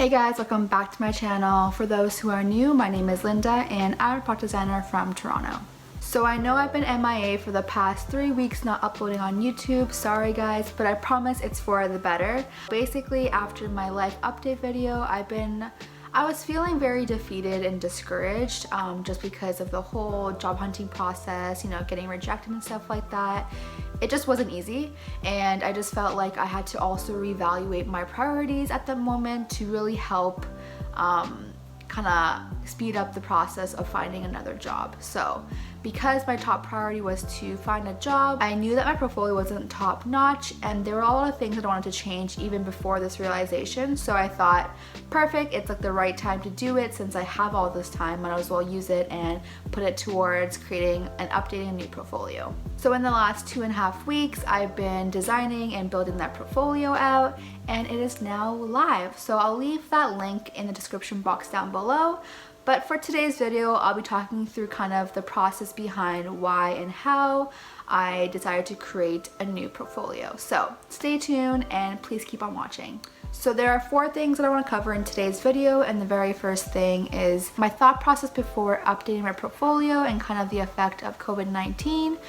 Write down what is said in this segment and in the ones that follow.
Hey guys, welcome back to my channel. For those who are new, my name is Linda and I'm a product designer from Toronto. So I know I've been MIA for the past 3 weeks not uploading on YouTube. Sorry guys, but I promise it's for the better. Basically, after my life update video, I was feeling very defeated and discouraged just because of the whole job hunting process, getting rejected and stuff like that. It just wasn't easy, and I just felt like I had to also reevaluate my priorities at the moment to really help kind of speed up the process of finding another job. So because my top priority was to find a job, I knew that my portfolio wasn't top notch and there were a lot of things that I wanted to change even before this realization. So I thought, perfect, it's like the right time to do it. Since I have all this time, might as well use it and put it towards creating and updating a new portfolio. So in the last 2.5 weeks, I've been designing and building that portfolio out, and it is now live. So I'll leave that link in the description box down below. But for today's video, I'll be talking through kind of the process behind why and how I decided to create a new portfolio. So stay tuned and please keep on watching. So there are 4 things that I want to cover in today's video, and the very first thing is my thought process before updating my portfolio and kind of the effect of COVID-19.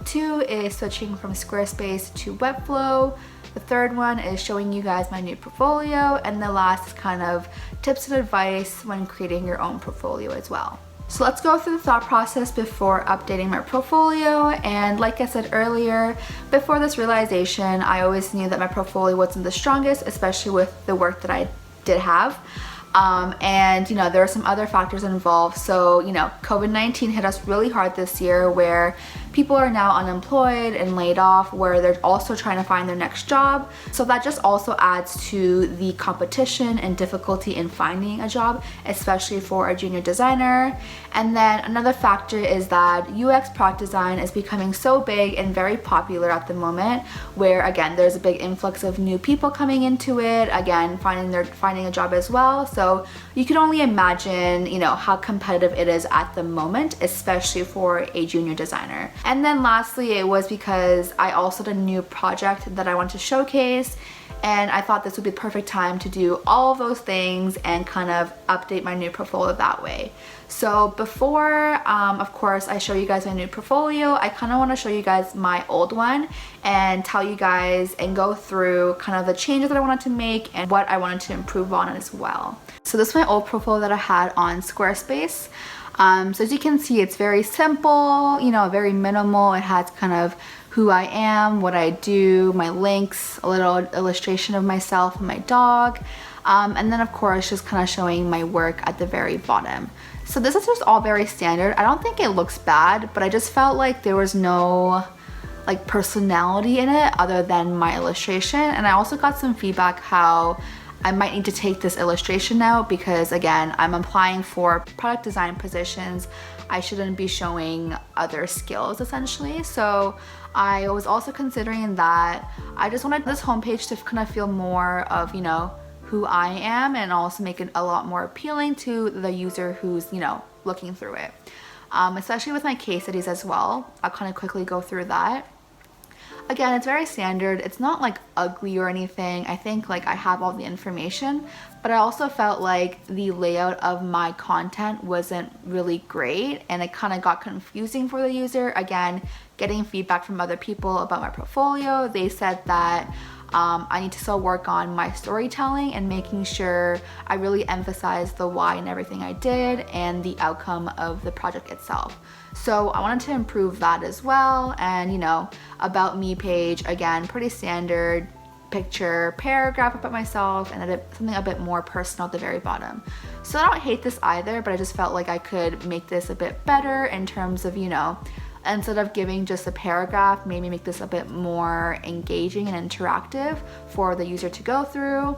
2 is switching from Squarespace to Webflow. The third one is showing you guys my new portfolio, and the last is kind of tips and advice when creating your own portfolio as well. So let's go through the thought process before updating my portfolio. And like I said earlier, before this realization, I always knew that my portfolio wasn't the strongest, especially with the work that I did have. And there are some other factors involved. So COVID-19 hit us really hard this year, where people are now unemployed and laid off, where they're also trying to find their next job. So that just also adds to the competition and difficulty in finding a job, especially for a junior designer. And then another factor is that UX product design is becoming so big and very popular at the moment, where again, there's a big influx of new people coming into it, again, finding a job as well. So you can only imagine, how competitive it is at the moment, especially for a junior designer. And then lastly, it was because I also had a new project that I want to showcase, and I thought this would be the perfect time to do all of those things and kind of update my new portfolio that way. So before, of course, I show you guys my new portfolio, I kind of want to show you guys my old one and tell you guys and go through kind of the changes that I wanted to make and what I wanted to improve on as well. So this is my old portfolio that I had on Squarespace. So as you can see, it's very simple, very minimal. It has kind of who I am, what I do, my links, a little illustration of myself and my dog, and then of course just kind of showing my work at the very bottom. So this is just all very standard. I don't think it looks bad, but I just felt like there was no personality in it other than my illustration. And I also got some feedback how I might need to take this illustration out because, again, I'm applying for product design positions. I shouldn't be showing other skills essentially. So I was also considering that I just wanted this homepage to kind of feel more of, who I am, and also make it a lot more appealing to the user who's, looking through it. Especially with my case studies as well. I'll kind of quickly go through that. Again, it's very standard. It's not ugly or anything. I think I have all the information, but I also felt like the layout of my content wasn't really great, and it kind of got confusing for the user. Again, getting feedback from other people about my portfolio, they said that I need to still work on my storytelling and making sure I really emphasize the why in everything I did and the outcome of the project itself. So I wanted to improve that as well. And about me page, again, pretty standard picture, paragraph about myself, and something a bit more personal at the very bottom. So I don't hate this either, but I just felt like I could make this a bit better in terms of, instead of giving just a paragraph, maybe make this a bit more engaging and interactive for the user to go through.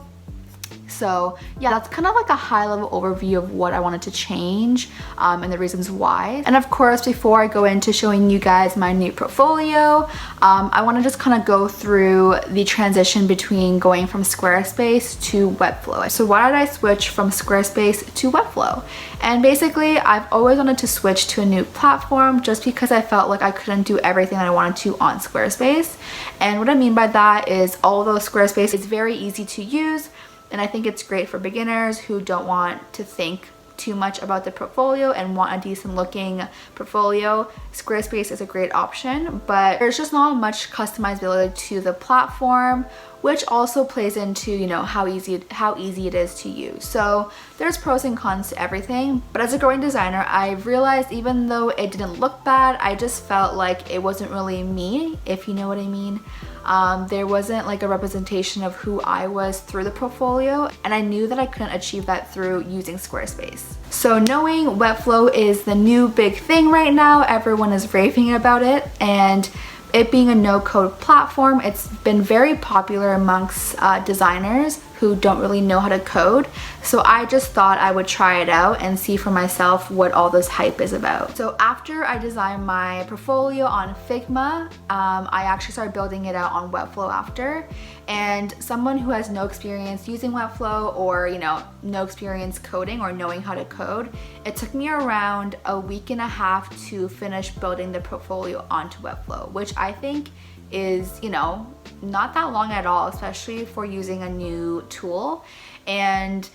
So yeah, that's kind of a high level overview of what I wanted to change and the reasons why. And of course, before I go into showing you guys my new portfolio, I want to just kind of go through the transition between going from Squarespace to Webflow. So why did I switch from Squarespace to Webflow? And basically, I've always wanted to switch to a new platform just because I felt like I couldn't do everything that I wanted to on Squarespace. And what I mean by that is, although Squarespace is very easy to use, And I think it's great for beginners who don't want to think too much about the portfolio and want a decent looking portfolio. Squarespace is a great option, but there's just not much customizability to the platform, which also plays into, you know, how easy it is to use. So there's pros and cons to everything, but as a growing designer, I've realized even though it didn't look bad, I just felt like it wasn't really me, if you know what I mean. There wasn't like a representation of who I was through the portfolio, and I knew that I couldn't achieve that through using Squarespace. So knowing Webflow is the new big thing right now, everyone is raving about it, and it being a no-code platform, it's been very popular amongst designers who don't really know how to code. So I just thought I would try it out and see for myself what all this hype is about. So after I designed my portfolio on Figma, I actually started building it out on Webflow after. And someone who has no experience using Webflow, or you know, no experience coding or knowing how to code, it took me around a week and a half to finish building the portfolio onto Webflow, which I think is, you know, not that long at all, especially for using a new tool. And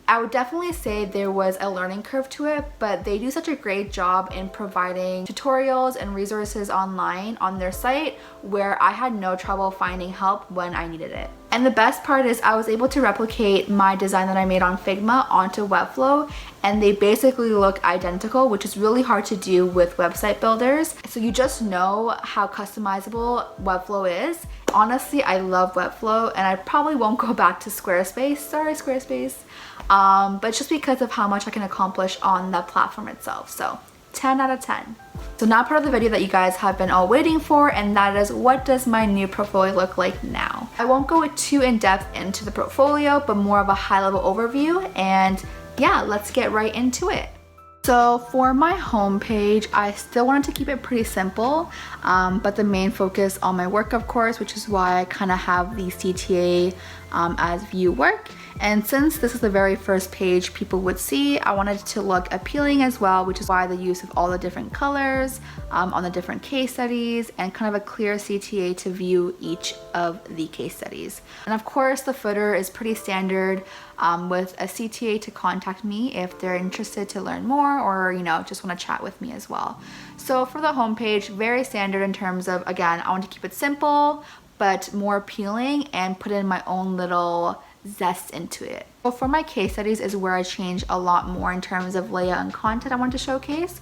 I would definitely say there was a learning curve to it, but they do such a great job in providing tutorials and resources online on their site where I had no trouble finding help when I needed it. And the best part is I was able to replicate my design that I made on Figma onto Webflow, and they basically look identical, which is really hard to do with website builders. So you just know how customizable Webflow is. Honestly, I love Webflow, and I probably won't go back to Squarespace. Sorry, Squarespace. But just because of how much I can accomplish on the platform itself. So 10 out of 10. So now part of the video that you guys have been all waiting for, and that is, what does my new portfolio look like now? I won't go too in depth into the portfolio, but more of a high level overview, and yeah, let's get right into it. So for my homepage, I still wanted to keep it pretty simple, but the main focus on my work, of course, which is why I kind of have the CTA as view work. And since this is the very first page people would see, I wanted it to look appealing as well, which is why the use of all the different colors on the different case studies, and kind of a clear CTA to view each of the case studies. And of course, the footer is pretty standard with a CTA to contact me if they're interested to learn more, or you know, just want to chat with me as well. So for the homepage, very standard in terms of, again, I want to keep it simple but more appealing and put in my own little zest into it. So for my case studies is where I change a lot more in terms of layout and content I want to showcase.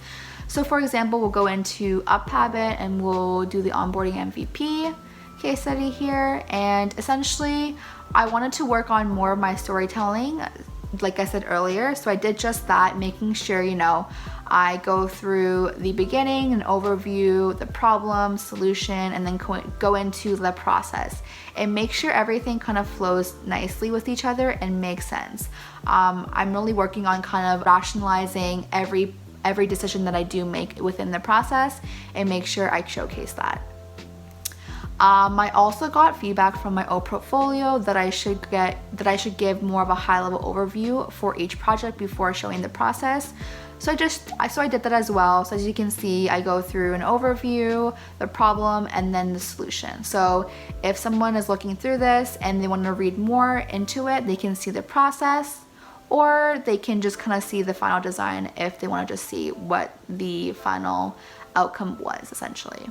So for example, we'll go into Up Habit and we'll do the onboarding MVP case study here. And essentially, I wanted to work on more of my storytelling, like I said earlier. So I did just that, making sure, you know, I go through the beginning, an overview, the problem, solution, and then go into the process and make sure everything kind of flows nicely with each other and makes sense. I'm really working on kind of rationalizing every decision that I do make within the process and make sure I showcase that. I also got feedback from my old portfolio that I should give more of a high-level overview for each project before showing the process. So I did that as well. So as you can see, I go through an overview, the problem, and then the solution. So if someone is looking through this and they want to read more into it, they can see the process, or they can just kind of see the final design if they want to just see what the final outcome was, essentially.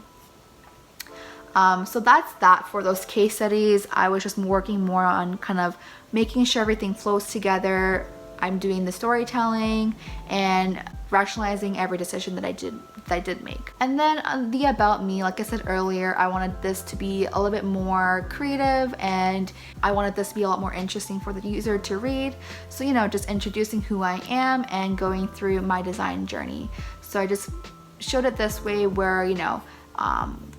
So that's that for those case studies. I was just working more on kind of making sure everything flows together. I'm doing the storytelling and rationalizing every decision that I did make. And then the about me, like I said earlier, I wanted this to be a little bit more creative, and I wanted this to be a lot more interesting for the user to read. So, you know, just introducing who I am and going through my design journey. So I just showed it this way where, you know,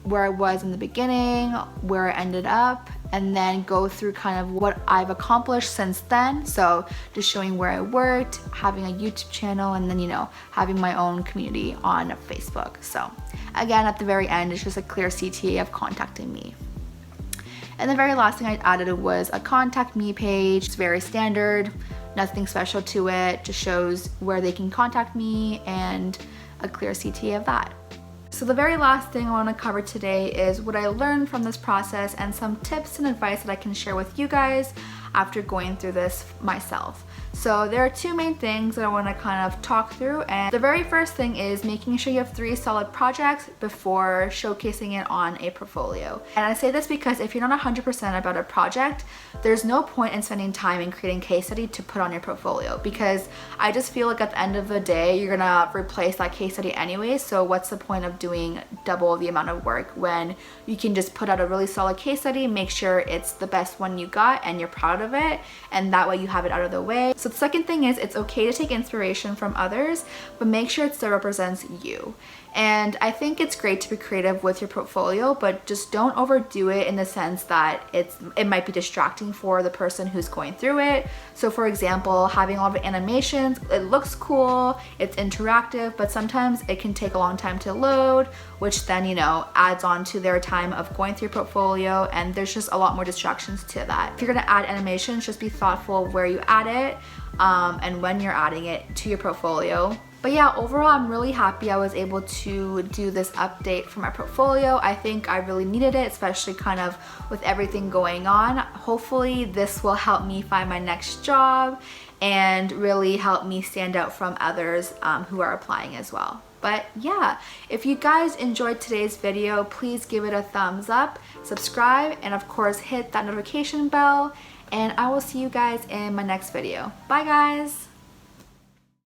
where I was in the beginning, where I ended up, and then go through kind of what I've accomplished since then. So just showing where I worked, having a YouTube channel, and then, you know, having my own community on Facebook. So again, at the very end, it's just a clear CTA of contacting me. And the very last thing I added was a contact me page. It's very standard, nothing special to it, just shows where they can contact me and a clear CTA of that. So the very last thing I want to cover today is what I learned from this process and some tips and advice that I can share with you guys. after going through this myself. So there are two main things that I want to kind of talk through, and the very first thing is making sure you have 3 solid projects before showcasing it on a portfolio. And I say this because if you're not 100% about a project, there's no point in spending time in creating case study to put on your portfolio, because I just feel like at the end of the day you're gonna replace that case study anyway, so what's the point of doing double the amount of work when you can just put out a really solid case study, make sure it's the best one you got and you're proud of it, and that way you have it out of the way. So the second thing is, it's okay to take inspiration from others, but make sure it still represents you. And I think it's great to be creative with your portfolio, but just don't overdo it in the sense that it might be distracting for the person who's going through it. So for example, having all the animations, it looks cool, it's interactive, but sometimes it can take a long time to load, which then, you know, adds on to their time of going through your portfolio, and there's just a lot more distractions to that. If you're gonna add animations, just be thoughtful where you add it and when you're adding it to your portfolio. But yeah, overall, I'm really happy I was able to do this update for my portfolio. I think I really needed it, especially kind of with everything going on. Hopefully this will help me find my next job and really help me stand out from others who are applying as well. But yeah, if you guys enjoyed today's video, please give it a thumbs up, subscribe, and of course hit that notification bell, and I will see you guys in my next video. Bye guys!